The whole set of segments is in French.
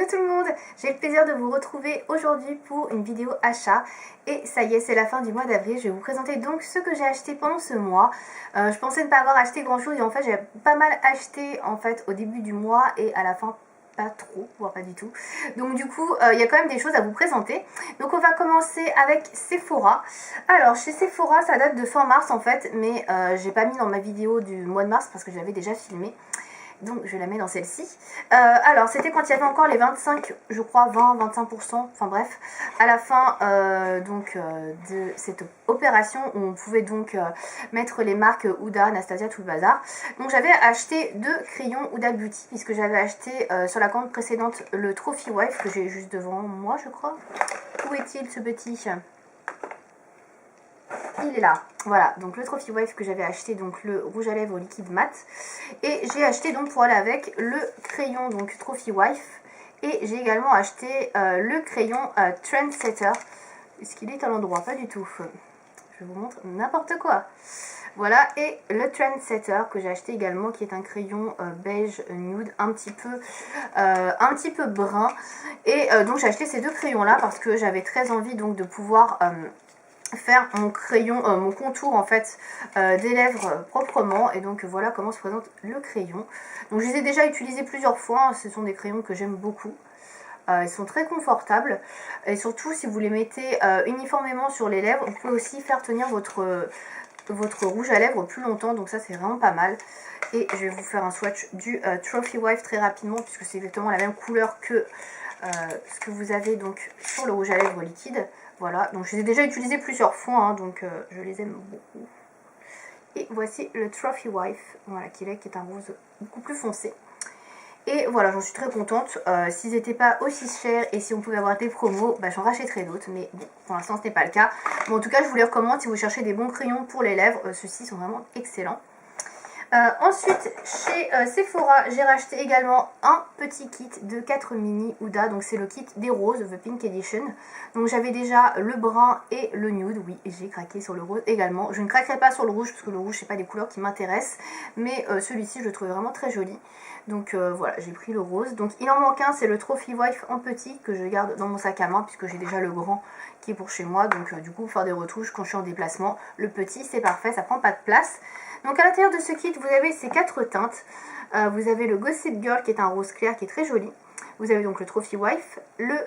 Hello tout le monde, j'ai le plaisir de vous retrouver aujourd'hui pour une vidéo achat. Et ça y est, c'est la fin du mois d'avril. Je vais vous présenter donc ce que j'ai acheté pendant ce mois. Je pensais ne pas avoir acheté grand chose et en fait j'ai pas mal acheté en fait au début du mois et à la fin pas trop, voire pas du tout. Donc du coup, il y a quand même des choses à vous présenter. Donc on va commencer avec Sephora. Alors chez Sephora, ça date de fin mars en fait, mais j'ai pas mis dans ma vidéo du mois de mars parce que je l'avais déjà filmé. Donc je la mets dans celle-ci. Alors c'était quand il y avait encore les 25, je crois 20-25%, enfin bref, à la fin de cette opération où on pouvait donc mettre les marques Huda, Anastasia, tout le bazar. Donc j'avais acheté 2 crayons Huda Beauty puisque j'avais acheté sur la commande précédente le Trophy Wife que j'ai juste devant moi je crois. Où est-il ce petit ? Il est là, voilà, donc le Trophy Wife que j'avais acheté, donc le rouge à lèvres liquide mat. Et j'ai acheté donc pour aller avec le crayon donc Trophy Wife. Et j'ai également acheté le crayon Trendsetter. Est-ce qu'il est à l'endroit? Pas du tout. Je vous montre n'importe quoi. Voilà, et le Trendsetter que j'ai acheté également, qui est un crayon beige nude, un petit peu brun. Et donc j'ai acheté ces 2 crayons là parce que j'avais très envie donc de pouvoir faire mon crayon, mon contour en fait des lèvres proprement. Et donc voilà comment se présente le crayon. Donc je les ai déjà utilisés plusieurs fois, hein. Ce sont des crayons que j'aime beaucoup. Ils sont très confortables et surtout si vous les mettez uniformément sur les lèvres, vous pouvez aussi faire tenir votre rouge à lèvres plus longtemps, donc ça c'est vraiment pas mal. Et je vais vous faire un swatch du Trophy Wife très rapidement puisque c'est exactement la même couleur que ce que vous avez donc sur le rouge à lèvres liquide. Voilà, donc je les ai déjà utilisés plusieurs fois, hein, donc je les aime beaucoup. Et voici le Trophy Wife, voilà, qui est un rose beaucoup plus foncé. Et voilà, j'en suis très contente. S'ils n'étaient pas aussi chers et si on pouvait avoir des promos, bah, j'en rachèterais d'autres. Mais bon, pour l'instant ce n'est pas le cas. Bon, en tout cas, je vous les recommande si vous cherchez des bons crayons pour les lèvres. Ceux-ci sont vraiment excellents. Ensuite, chez Sephora, j'ai racheté également un petit kit de 4 mini Huda. Donc c'est le kit des roses, The Pink Edition. Donc j'avais déjà le brun et le nude. Oui, j'ai craqué sur le rose également. Je ne craquerai pas sur le rouge parce que le rouge, c'est pas des couleurs qui m'intéressent. Mais celui-ci, je le trouvais vraiment très joli. Donc voilà, j'ai pris le rose. Donc il en manque un, c'est le Trophy Wife en petit que je garde dans mon sac à main puisque j'ai déjà le grand qui est pour chez moi. Donc du coup, pour faire des retouches quand je suis en déplacement, le petit c'est parfait, ça prend pas de place. Donc à l'intérieur de ce kit, vous avez ces 4 teintes. Vous avez le Gossip Girl qui est un rose clair qui est très joli. Vous avez donc le Trophy Wife, le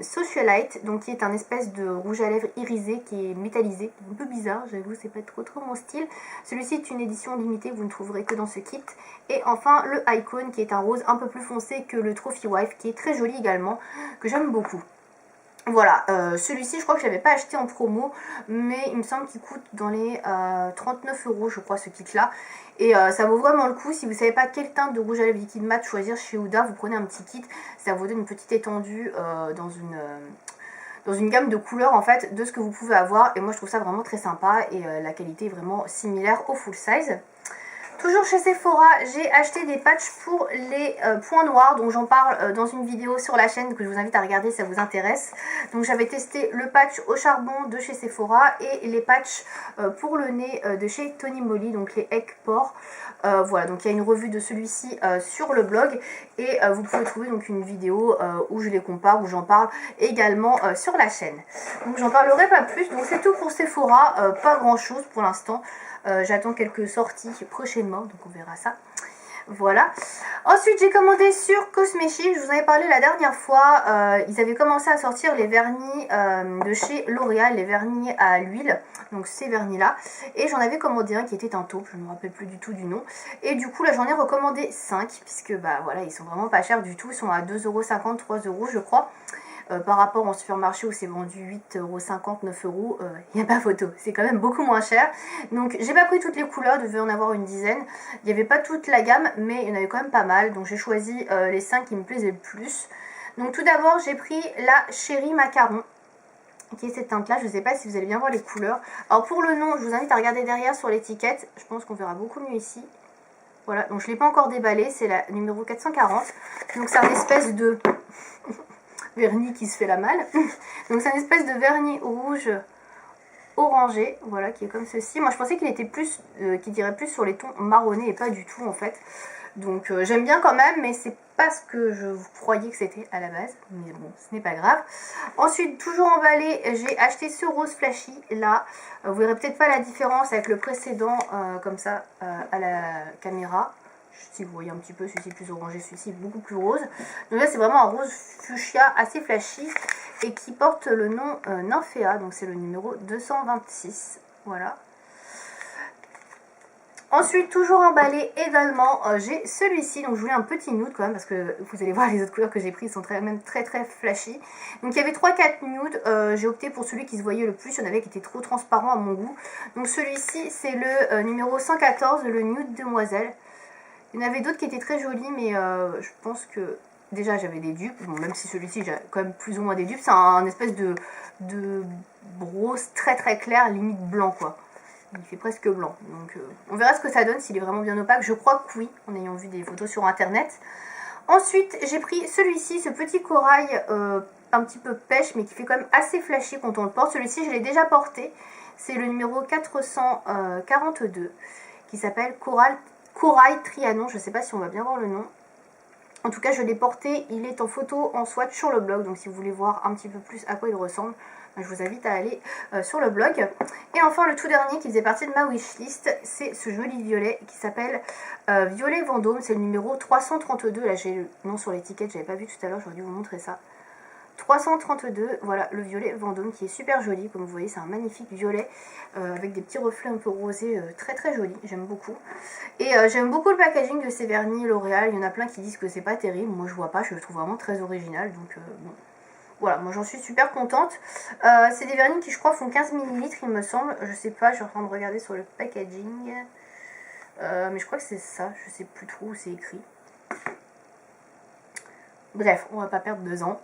Socialite, donc qui est un espèce de rouge à lèvres irisé qui est métallisé, un peu bizarre, j'avoue, c'est pas trop mon style. Celui-ci est une édition limitée, vous ne trouverez que dans ce kit. Et enfin le Icon qui est un rose un peu plus foncé que le Trophy Wife, qui est très joli également, que j'aime beaucoup. Voilà, celui-ci je crois que je l'avais pas acheté en promo, mais il me semble qu'il coûte dans les 39 € je crois ce kit là. Et ça vaut vraiment le coup. Si vous savez pas quelle teinte de rouge à lèvres liquide mat choisir chez Huda, vous prenez un petit kit, ça vous donne une petite étendue dans une gamme de couleurs en fait de ce que vous pouvez avoir. Et moi je trouve ça vraiment très sympa et la qualité est vraiment similaire au full size. Toujours chez Sephora, j'ai acheté des patchs pour les points noirs, donc j'en parle dans une vidéo sur la chaîne que je vous invite à regarder si ça vous intéresse. Donc j'avais testé le patch au charbon de chez Sephora et les patchs pour le nez de chez Tony Moly, donc les Egg Pore. Voilà, donc il y a une revue de celui-ci sur le blog et vous pouvez trouver donc une vidéo où je les compare, où j'en parle également sur la chaîne. Donc j'en parlerai pas plus, donc c'est tout pour Sephora, pas grand chose pour l'instant. J'attends quelques sorties prochainement, donc on verra ça. Voilà. Ensuite, j'ai commandé sur Cosmechic. Je vous en avais parlé la dernière fois. Ils avaient commencé à sortir les vernis de chez L'Oréal, les vernis à l'huile. Donc ces vernis-là. Et j'en avais commandé un qui était un taupe. Je ne me rappelle plus du tout du nom. Et du coup, là, j'en ai recommandé 5. Puisque, bah voilà, ils sont vraiment pas chers du tout. Ils sont à 2,50 €, 3 € je crois. Par rapport au supermarché où c'est vendu 8,50 €, 9 €, il n'y a pas photo, c'est quand même beaucoup moins cher. Donc j'ai pas pris toutes les couleurs, je devais en avoir une dizaine. Il n'y avait pas toute la gamme, mais il y en avait quand même pas mal. Donc j'ai choisi les 5 qui me plaisaient le plus. Donc tout d'abord j'ai pris la Chérie Macaron, qui est cette teinte là, je ne sais pas si vous allez bien voir les couleurs. Alors pour le nom, je vous invite à regarder derrière sur l'étiquette, je pense qu'on verra beaucoup mieux ici. Voilà, donc je ne l'ai pas encore déballé, c'est la numéro 440. Donc c'est un espèce de... vernis qui se fait la malle. Donc c'est une espèce de vernis rouge orangé, voilà, qui est comme ceci. Moi je pensais qu'il était plus, qu'il irait plus sur les tons marronnés et pas du tout en fait. Donc j'aime bien quand même, mais c'est pas ce que je croyais que c'était à la base, mais bon, ce n'est pas grave. Ensuite, toujours emballé, j'ai acheté ce rose flashy là. Vous verrez peut-être pas la différence avec le précédent comme ça à la caméra. Si vous voyez un petit peu, celui-ci plus orangé, celui-ci beaucoup plus rose. Donc là c'est vraiment un rose fuchsia assez flashy et qui porte le nom Nymphéa, donc c'est le numéro 226, voilà. Ensuite, toujours emballé également, j'ai celui-ci, donc je voulais un petit nude quand même, parce que vous allez voir les autres couleurs que j'ai prises sont même très flashy. Donc il y avait 3-4 nudes, j'ai opté pour celui qui se voyait le plus, il y en avait qui était trop transparent à mon goût. Donc celui-ci, c'est le numéro 114, le nude demoiselle. Il y en avait d'autres qui étaient très jolis, mais je pense que déjà j'avais des dupes, bon, même si celui-ci j'ai quand même plus ou moins des dupes, c'est un espèce de rose très clair, limite blanc quoi. Il fait presque blanc, donc on verra ce que ça donne, s'il est vraiment bien opaque, je crois que oui, en ayant vu des photos sur internet. Ensuite j'ai pris celui-ci, ce petit corail un petit peu pêche, mais qui fait quand même assez flashy quand on le porte. Celui-ci je l'ai déjà porté, c'est le numéro 442, qui s'appelle Corail Trianon, je ne sais pas si on va bien voir le nom. En tout cas je l'ai porté, il est en photo en swatch sur le blog, donc si vous voulez voir un petit peu plus à quoi il ressemble, je vous invite à aller sur le blog. Et enfin le tout dernier qui faisait partie de ma wishlist, c'est ce joli violet qui s'appelle Violet Vendôme, c'est le numéro 332, là j'ai le nom sur l'étiquette, j'avais pas vu tout à l'heure, j'aurais dû vous montrer ça. 332, voilà le violet Vendôme qui est super joli, comme vous voyez c'est un magnifique violet avec des petits reflets un peu rosés, très joli, j'aime beaucoup. Et j'aime beaucoup le packaging de ces vernis L'Oréal, il y en a plein qui disent que c'est pas terrible, moi je vois pas, je le trouve vraiment très original, donc bon. Voilà, moi j'en suis super contente. C'est des vernis qui je crois font 15 ml il me semble, je sais pas, je suis en train de regarder sur le packaging. Mais je crois que c'est ça, je sais plus trop où c'est écrit. Bref, on va pas perdre 2 ans,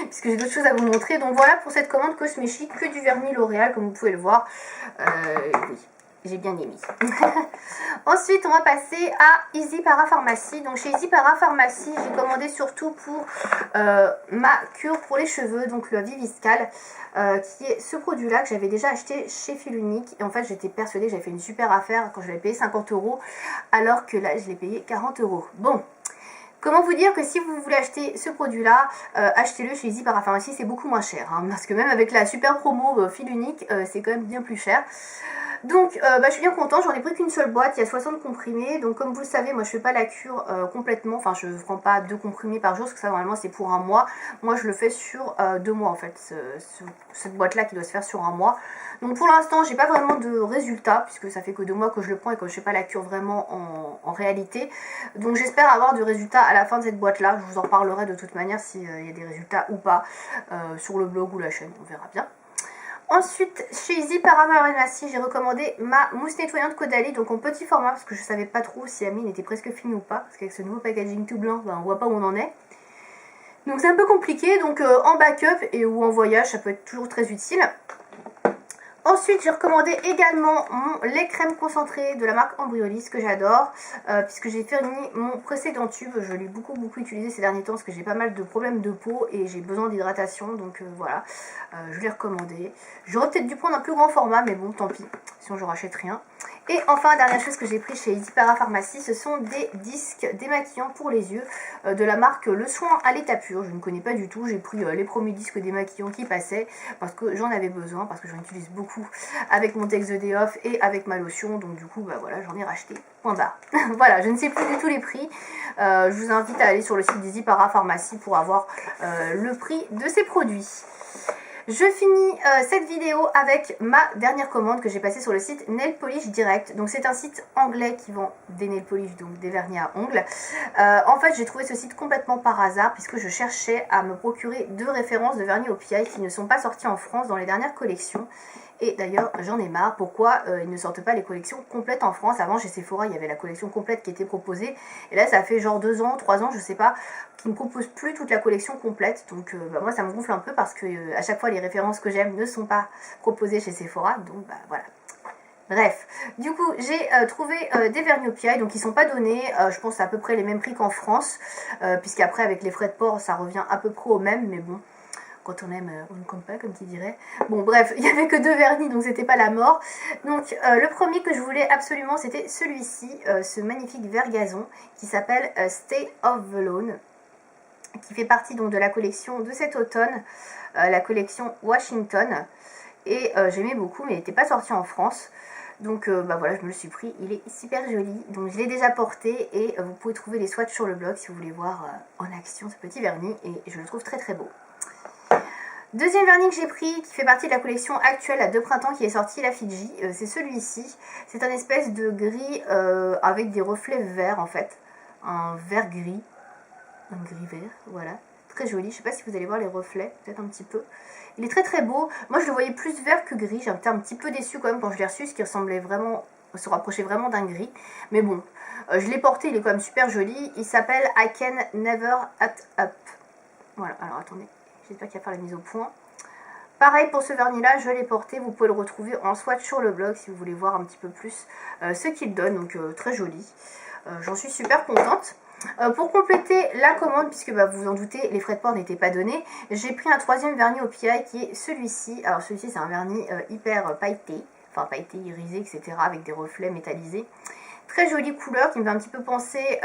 puisque j'ai d'autres choses à vous montrer. Donc voilà pour cette commande cosmétique, que du vernis L'Oréal, comme vous pouvez le voir. Oui, j'ai bien aimé. Ensuite, on va passer à Easy Parapharmacie. Donc chez Easy Parapharmacie, j'ai commandé surtout pour ma cure pour les cheveux, donc le Viviscal, qui est ce produit-là que j'avais déjà acheté chez Fil Unique. Et en fait, j'étais persuadée que j'avais fait une super affaire quand je l'avais payé 50 €, alors que là, je l'ai payé 40 €. Bon. Comment vous dire que si vous voulez acheter ce produit-là, achetez-le chez Easy Parapharmacie, c'est beaucoup moins cher. Hein, parce que même avec la super promo Fil Unique, c'est quand même bien plus cher. Donc je suis bien contente, j'en ai pris qu'une seule boîte, il y a 60 comprimés. Donc comme vous le savez, moi je fais pas la cure complètement, enfin je ne prends pas 2 comprimés par jour, parce que ça normalement c'est pour un mois. Moi je le fais sur 2 mois en fait, cette boîte-là qui doit se faire sur un mois. Donc pour l'instant j'ai pas vraiment de résultats, puisque ça fait que 2 mois que je le prends et que je fais pas la cure vraiment en réalité. Donc j'espère avoir du résultat à la fin de cette boîte-là, je vous en reparlerai de toute manière s'il y a des résultats ou pas, sur le blog ou la chaîne, on verra bien. Ensuite, chez Easy Parapharmacie, j'ai recommandé ma mousse nettoyante Caudalie, donc en petit format, parce que je savais pas trop si la mine était presque finie ou pas, parce qu'avec ce nouveau packaging tout blanc, on voit pas où on en est. Donc c'est un peu compliqué, donc en backup ou en voyage, ça peut être toujours très utile. Ensuite, j'ai recommandé également mon lait crème concentré de la marque Embryolis que j'adore, puisque j'ai fini mon précédent tube. Je l'ai beaucoup utilisé ces derniers temps parce que j'ai pas mal de problèmes de peau et j'ai besoin d'hydratation, donc voilà, je l'ai recommandé. J'aurais peut-être dû prendre un plus grand format, mais bon, tant pis, sinon je rachète rien. Et enfin, dernière chose que j'ai pris chez Easy Parapharmacie, ce sont des disques démaquillants pour les yeux de la marque Le Soin à l'état pur. Je ne connais pas du tout, j'ai pris les premiers disques démaquillants qui passaient parce que j'en avais besoin, parce que j'en utilise beaucoup avec mon Tex The Day Off et avec ma lotion, donc du coup voilà, j'en ai racheté, point barre. Voilà, je ne sais plus du tout les prix, je vous invite à aller sur le site d'Easy Parapharmacie pour avoir le prix de ces produits. Je finis cette vidéo avec ma dernière commande que j'ai passée sur le site Nail Polish Direct. Donc c'est un site anglais qui vend des nail polish, donc des vernis à ongles. En fait j'ai trouvé ce site complètement par hasard puisque je cherchais à me procurer 2 références de vernis au PI qui ne sont pas sorties en France dans les dernières collections. Et d'ailleurs j'en ai marre, pourquoi ils ne sortent pas les collections complètes en France. Avant chez Sephora il y avait la collection complète qui était proposée, et là ça fait genre 2 ans, 3 ans je sais pas, qui ne proposent plus toute la collection complète. Donc moi ça me gonfle un peu parce que à chaque fois les références que j'aime ne sont pas proposées chez Sephora, donc voilà. Bref, du coup j'ai trouvé des vernis au PI, donc ils sont pas donnés, je pense à peu près les mêmes prix qu'en France, puisqu'après avec les frais de port ça revient à peu près au même, mais bon. quand on aime, on ne compte pas, comme qui dirait. Bon, bref, il n'y avait que 2 vernis, donc c'était pas la mort. Donc, le premier que je voulais absolument, c'était celui-ci, ce magnifique vert gazon, qui s'appelle Stay of the Lawn, qui fait partie donc de la collection de cet automne, la collection Washington. Et j'aimais beaucoup, mais il n'était pas sorti en France. Donc bah voilà, je me le suis pris, il est super joli. Donc je l'ai déjà porté et vous pouvez trouver les swatchs sur le blog si vous voulez voir en action ce petit vernis. Et je le trouve très très beau. Deuxième vernis que j'ai pris, qui fait partie de la collection actuelle de printemps qui est sortie, la Fiji, c'est celui-ci. C'est un espèce de gris avec des reflets verts en fait. Un vert gris, un gris vert, voilà. Très joli, je sais pas si vous allez voir les reflets, peut-être un petit peu. Il est très très beau. Moi je le voyais plus vert que gris, j'étais un petit peu déçue quand même quand je l'ai reçu, ce qui ressemblait vraiment, se rapprochait vraiment d'un gris. Mais bon, je l'ai porté, il est quand même super joli. Il s'appelle I Can Never Act Up. Voilà, alors attendez, j'espère qu'il va faire la mise au point. Pareil pour ce vernis là, je l'ai porté, vous pouvez le retrouver en swatch sur le blog si vous voulez voir un petit peu plus ce qu'il donne, donc très joli. J'en suis super contente. Pour compléter la commande, puisque bah, vous vous en doutez, les frais de port n'étaient pas donnés, j'ai pris un troisième vernis OPI qui est celui-ci. Alors celui-ci c'est un vernis hyper pailleté, enfin pailleté, irisé, etc. avec des reflets métallisés. Très jolie couleur qui me fait un petit peu penser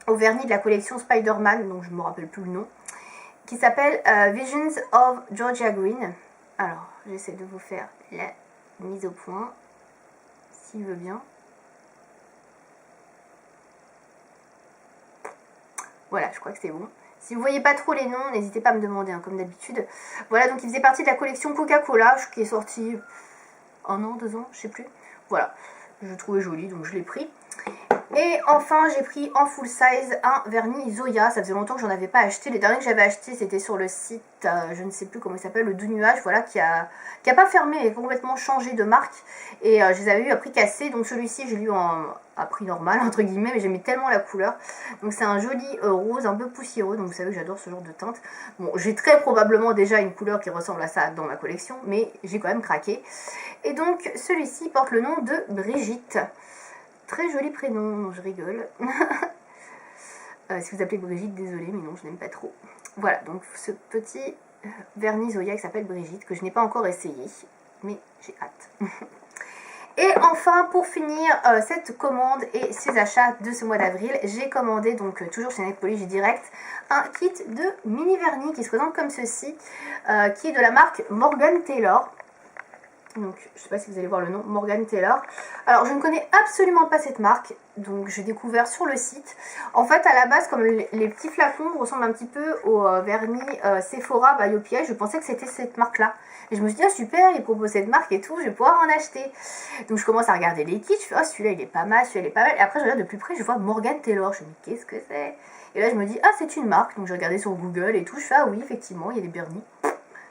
au vernis de la collection Spider-Man, donc je ne me rappelle plus le nom, qui s'appelle Visions of Georgia Green. Alors j'essaie de vous faire la mise au point, s'il veut bien. Voilà, je crois que c'est bon. Si vous ne voyez pas trop les noms, n'hésitez pas à me demander, hein, comme d'habitude. Voilà, donc il faisait partie de la collection Coca-Cola, qui est sortie 1 an, 2 ans, je sais plus. Voilà, je le trouvais joli, donc je l'ai pris. Et enfin, j'ai pris en full size un vernis Zoya. Ça faisait longtemps que j'en avais pas acheté. Les derniers que j'avais achetés, c'était sur le site, je ne sais plus comment il s'appelle, le Doux Nuage, voilà, qui a pas fermé, mais complètement changé de marque. Et je les avais eu à prix cassé. Donc celui-ci, j'ai lu à prix normal, entre guillemets, mais j'aimais tellement la couleur. Donc c'est un joli rose, un peu poussiéreux. Donc vous savez que j'adore ce genre de teinte. Bon, j'ai très probablement déjà une couleur qui ressemble à ça dans ma collection, mais j'ai quand même craqué. Et donc celui-ci porte le nom de Brigitte. Très joli prénom, je rigole. Si vous appelez Brigitte, désolée, mais non, je n'aime pas trop. Voilà, donc ce petit vernis Zoya qui s'appelle Brigitte, que je n'ai pas encore essayé, mais j'ai hâte. Et enfin, pour finir cette commande et ces achats de ce mois d'avril, j'ai commandé, donc toujours chez Net Polish Direct, un kit de mini vernis qui se présente comme ceci, qui est de la marque Morgan Taylor. Donc je ne sais pas si vous allez voir le nom, Morgan Taylor. Alors je ne connais absolument pas cette marque, donc j'ai découvert sur le site. En fait à la base, comme les petits flacons ressemblent un petit peu au vernis Sephora by OPI, je pensais que c'était cette marque là. Et je me suis dit ah super, ils proposent cette marque et tout, je vais pouvoir en acheter. Donc je commence à regarder les kits, je fais oh celui-là il est pas mal, celui-là il est pas mal. Et après je regarde de plus près, je vois Morgan Taylor, je me dis qu'est-ce que c'est? Et là je me dis ah c'est une marque, donc j'ai regardé sur Google et tout, je fais ah oui effectivement il y a des vernis.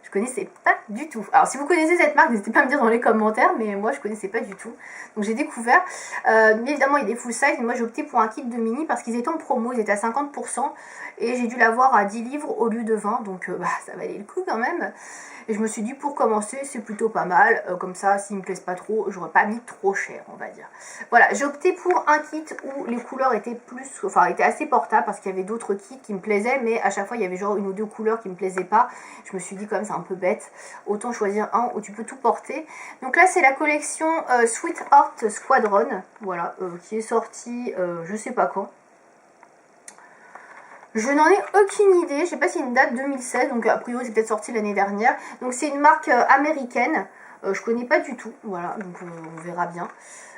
Je connaissais pas du tout. Alors si vous connaissez cette marque, n'hésitez pas à me dire dans les commentaires, mais moi je connaissais pas du tout. Donc j'ai découvert. Mais évidemment il y a des full size, mais moi j'ai opté pour un kit de mini parce qu'ils étaient en promo, ils étaient à 50%. Et j'ai dû l'avoir à 10 livres au lieu de 20, donc bah, ça valait le coup quand même. Et je me suis dit pour commencer c'est plutôt pas mal, comme ça s'ils me plaisent pas trop, j'aurais pas mis trop cher on va dire. Voilà, j'ai opté pour un kit où les couleurs étaient étaient assez portables parce qu'il y avait d'autres kits qui me plaisaient, mais à chaque fois il y avait genre 1 ou 2 couleurs qui me plaisaient pas. Je me suis dit quand même c'est un peu bête, autant choisir un où tu peux tout porter. Donc là c'est la collection Sweetheart Squadron, voilà, qui est sortie je sais pas quand. Je n'en ai aucune idée, je sais pas si c'est une date 2016, donc a priori c'est peut-être sorti l'année dernière. Donc c'est une marque américaine, je connais pas du tout, voilà, donc on verra bien.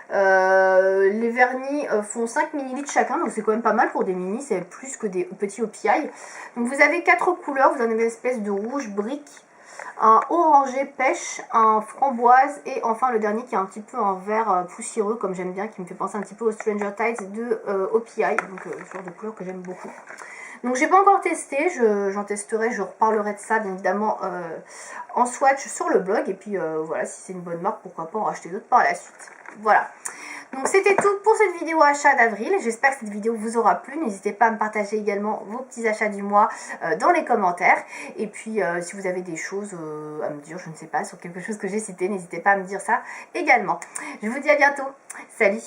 Les vernis font 5 ml chacun, donc c'est quand même pas mal pour des mini, c'est plus que des petits OPI. Donc vous avez 4 couleurs, vous en avez une espèce de rouge brique, un orangé pêche, un framboise et enfin le dernier qui est un petit peu un vert poussiéreux comme j'aime bien, qui me fait penser un petit peu au Stranger Tides de OPI, donc ce genre de couleur que j'aime beaucoup. Donc j'ai pas encore testé, j'en testerai, je reparlerai de ça bien évidemment en swatch sur le blog. Et puis voilà, si c'est une bonne marque, pourquoi pas en racheter d'autres par la suite. Voilà. Donc c'était tout pour cette vidéo achat d'avril. J'espère que cette vidéo vous aura plu. N'hésitez pas à me partager également vos petits achats du mois dans les commentaires. Et puis si vous avez des choses à me dire, je ne sais pas, sur quelque chose que j'ai cité, n'hésitez pas à me dire ça également. Je vous dis à bientôt. Salut!